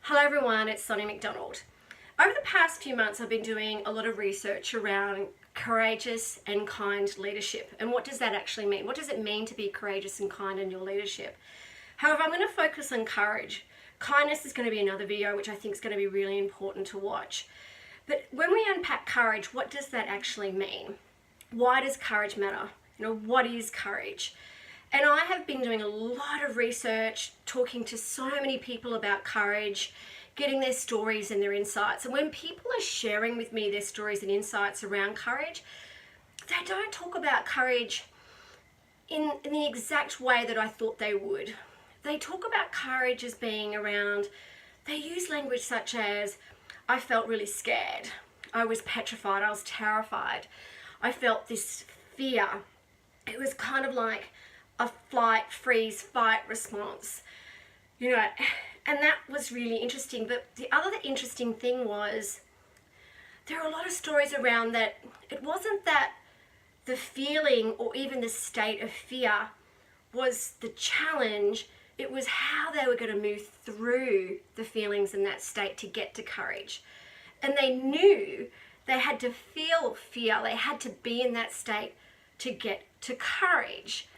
Hello everyone, it's Sonny McDonald. Over the past few months I've been doing a lot of research around courageous and kind leadership. And what does that actually mean? What does it mean to be courageous and kind in your leadership? However, I'm going to focus on courage. Kindness is going to be another video which I think is going to be really important to watch. But when we unpack courage, what does that actually mean? Why does courage matter? What is courage? And I have been doing a lot of research, talking to so many people about courage, getting their stories and their insights. And when people are sharing with me their stories and insights around courage, they don't talk about courage in the exact way that I thought they would. They talk about courage as being around, they use language such as, I felt really scared, I was petrified, I was terrified, I felt this fear. It was kind of like a flight, freeze, fight response, and that was really interesting. But the other interesting thing was there are a lot of stories around that it wasn't that the feeling or even the state of fear was the challenge, it was how they were going to move through the feelings in that state to get to courage. And they knew they had to feel fear, they had to be in that state to get to courage.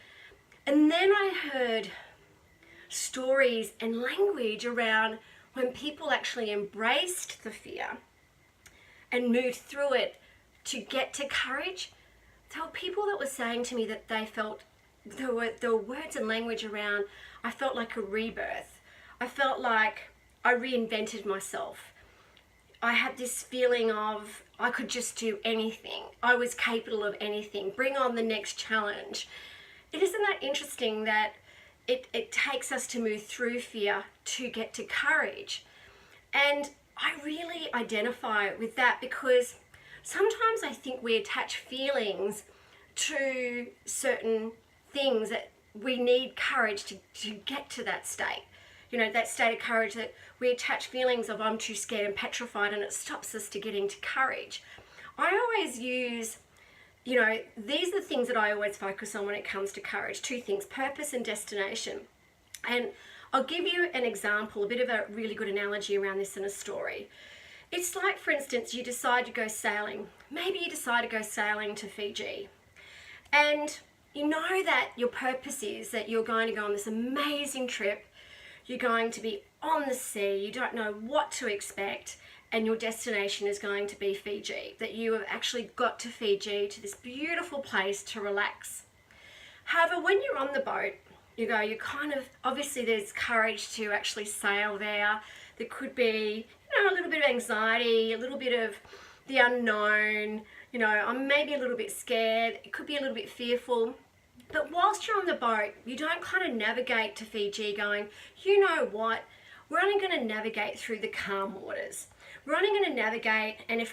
And then I heard stories and language around when people actually embraced the fear and moved through it to get to courage. There were people that were saying to me that they felt, there were words and language around, I felt like a rebirth. I felt like I reinvented myself. I had this feeling of I could just do anything. I was capable of anything. Bring on the next challenge. Isn't that interesting that it takes us to move through fear to get to courage? And I really identify with that because sometimes I think we attach feelings to certain things that we need courage to get to that state. That state of courage that we attach feelings of I'm too scared and petrified, and it stops us to getting to courage. I always use these are the things that I always focus on when it comes to courage. Two things, purpose and destination. And I'll give you an example, a bit of a really good analogy around this in a story. It's like, for instance, you decide to go sailing. Maybe you decide to go sailing to Fiji. And you know that your purpose is that you're going to go on this amazing trip. You're going to be on the sea. You don't know what to expect. And your destination is going to be Fiji, that you have actually got to Fiji, to this beautiful place to relax. However, when you're on the boat, you kind of, obviously there's courage to actually sail there. There could be, a little bit of anxiety, a little bit of the unknown, I'm maybe a little bit scared, it could be a little bit fearful. But whilst you're on the boat, you don't kind of navigate to Fiji going, you know what, we're only going to navigate through the calm waters. We're only going to navigate and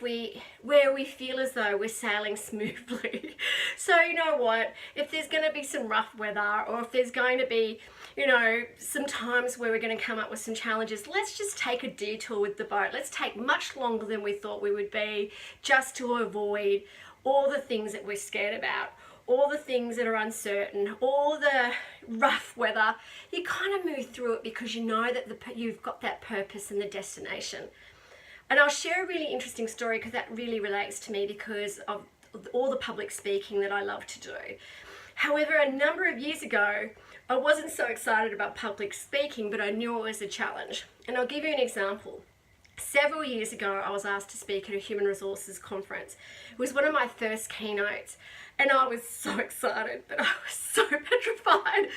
where we feel as though we're sailing smoothly. So you know what, if there's going to be some rough weather, or if there's going to be, some times where we're going to come up with some challenges, let's just take a detour with the boat. Let's take much longer than we thought we would be, just to avoid all the things that we're scared about, all the things that are uncertain, all the rough weather. You kind of move through it because you know that you've got that purpose and the destination. And I'll share a really interesting story because that really relates to me because of all the public speaking that I love to do. However, a number of years ago, I wasn't so excited about public speaking, but I knew it was a challenge. And I'll give you an example. Several years ago, I was asked to speak at a human resources conference. It was one of my first keynotes, and I was so excited, but I was so petrified.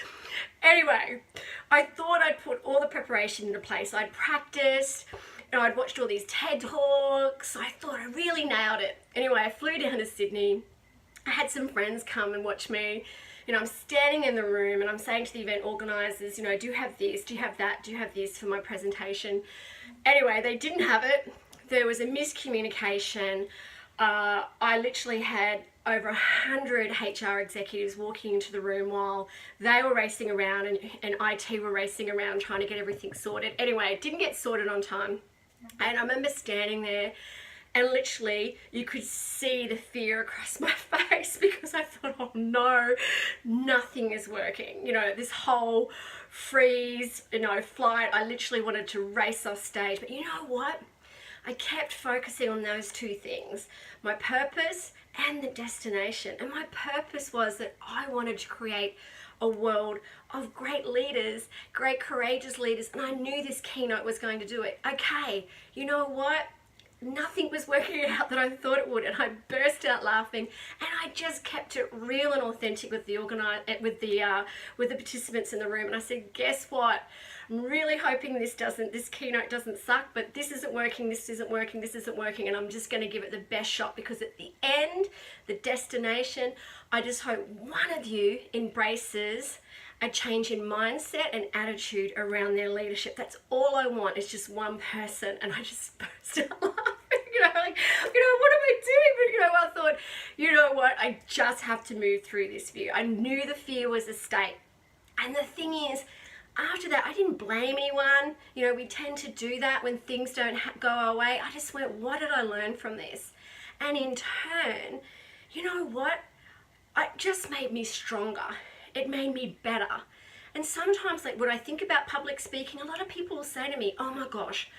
Anyway, I thought I'd put all the preparation into place. I'd practiced, I'd watched all these TED Talks. I thought I really nailed it. Anyway, I flew down to Sydney. I had some friends come and watch me. I'm standing in the room and I'm saying to the event organisers, do you have this? Do you have that? Do you have this for my presentation? Anyway, they didn't have it. There was a miscommunication. I literally had over 100 HR executives walking into the room while they were racing around and IT were racing around trying to get everything sorted. Anyway, it didn't get sorted on time. And I remember standing there And literally, you could see the fear across my face because I thought, oh no, nothing is working. You know, this whole freeze, flight, I literally wanted to race off stage. But you know what? I kept focusing on those two things, my purpose and the destination. And my purpose was that I wanted to create a world of great leaders, great courageous leaders, and I knew this keynote was going to do it. Okay, you know what? Nothing was working out that I thought it would, and I burst out laughing, and I just kept it real and authentic with the participants in the room. And I said, guess what? I'm really hoping this keynote doesn't suck, but this isn't working, this isn't working, this isn't working, and I'm just going to give it the best shot, because at the end, the destination, I just hope one of you embraces a change in mindset and attitude around their leadership. That's all I want, is just one person. And I just burst out laughing, what am I doing? But I thought, you know what, I just have to move through this fear. I knew the fear was a state. And the thing is, after that, I didn't blame anyone. We tend to do that when things don't go our way. I just went, what did I learn from this? And in turn, you know what? It just made me stronger. It made me better. And sometimes, when I think about public speaking, a lot of people will say to me, oh my gosh,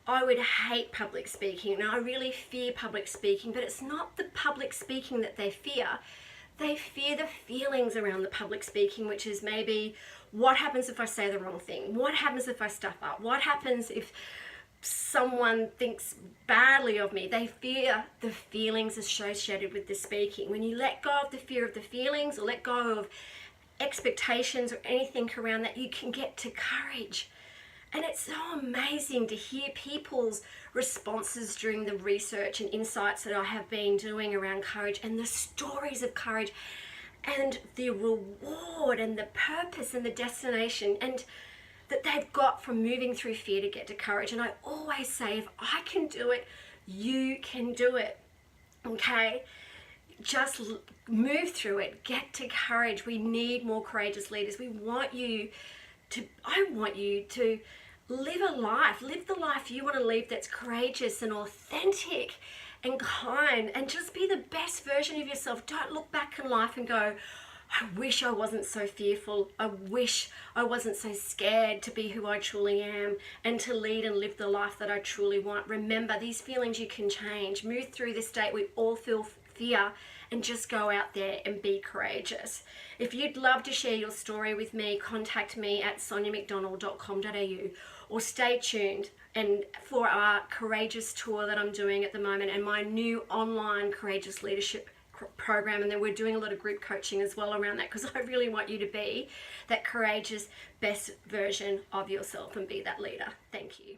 I would hate public speaking, and I really fear public speaking. But it's not the public speaking that they fear. They fear the feelings around the public speaking, which is maybe, what happens if I say the wrong thing? What happens if I stuff up? What happens if someone thinks badly of me? They fear the feelings associated with the speaking. When you let go of the fear of the feelings, or let go of expectations or anything around that, you can get to courage. And it's so amazing to hear people's responses during the research and insights that I have been doing around courage, and the stories of courage, and the reward and the purpose and the destination, and that they've got from moving through fear to get to courage. And I always say, if I can do it, you can do it. Okay? Just move through it. Get to courage. We need more courageous leaders. I want you to live the life you want to live, that's courageous and authentic and kind, and just be the best version of yourself. Don't look back in life and go, I wish I wasn't so fearful. I wish I wasn't so scared to be who I truly am and to lead and live the life that I truly want. Remember, these feelings you can change. Move through this state. We all feel fear, and just go out there and be courageous. If you'd love to share your story with me, contact me at soniamcdonald.com.au, or stay tuned and for our Courageous Tour that I'm doing at the moment, and my new online Courageous Leadership program. And then we're doing a lot of group coaching as well around that, because I really want you to be that courageous, best version of yourself and be that leader. Thank you.